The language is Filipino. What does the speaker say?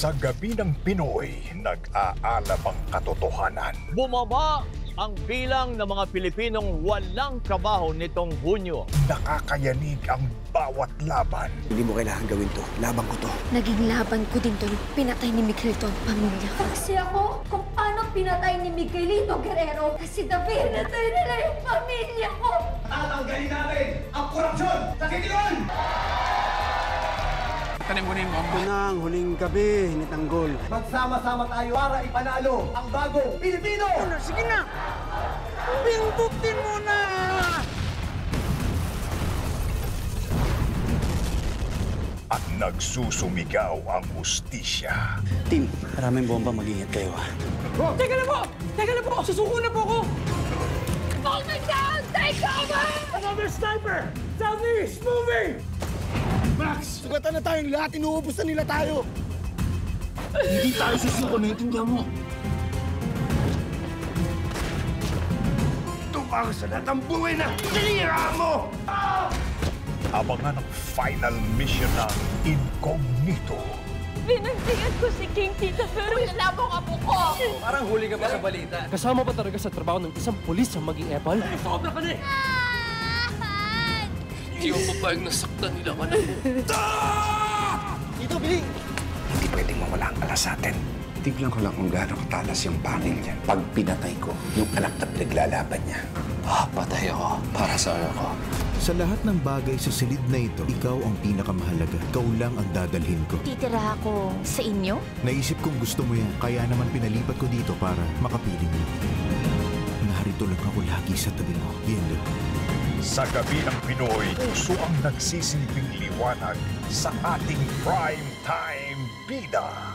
Sa gabi ng Pinoy, nag-aalab ang katotohanan. Bumaba ang bilang ng mga Pilipinong walang trabaho nitong Hunyo. Nakakayanig ang bawat laban. Hindi mo kailangan gawin to. Laban ko to. Naging laban ko din to nung pinatay ni Miguelito ang pamilya ko. Kasi ako kung paano pinatay ni Miguelito Guerrero. Kasi David, pinatay nila yung pamilya ko. Tatanggalin natin ang korupsyon sa Kitiwan! Tanim mo na yung bomba. Ito na ang huling gabi ni Tanggol. Magsama-sama tayo para ipanalo ang bagong Pilipino! Sige na! Pindutin mo na! At nagsusumigaw ang hustisya. Team, maraming bomba. Mag-ingat kayo ha. Teka lang po! Teka lang po! Susuko na po ako! Hold me down! Take cover! Another sniper! Southeast! Moving! Max! Sugatan na tayong lahat. Inuubos na nila tayo. Hindi tayo susuko, naiintindihan mo. Tumang sa lahat ang buhay na tinira mo! Abangan ang final mission ng Incognito. Binagtingan ko si King Tita pero nalabong apo ko! Parang huli ka pa sa balita. Kasama pa talaga sa trabaho ng isang pulis ang maging epal? Sobra ka na eh! Hindi mo papayag nasaktan nila ka na. Dito, Billy! Hindi pwedeng mawala ang alas sa atin. Tignan ko lang kung gaano katalas yung panel niya. Pag pinatay ko, yung anak na pinaglalaban niya. Patay ako para sa anak ko. Sa lahat ng bagay sa silid na ito, ikaw ang pinakamahalaga. Ikaw lang ang dadalhin ko. Titira ako sa inyo? Naisip kong gusto mo yan, kaya naman pinalipat ko dito para makapiling mo. Narito lang ako lagi sa tabi mo. Yan lang. Sa gabi ng Pinoy, puso ang nagsisilbing liwanag sa ating prime time bida.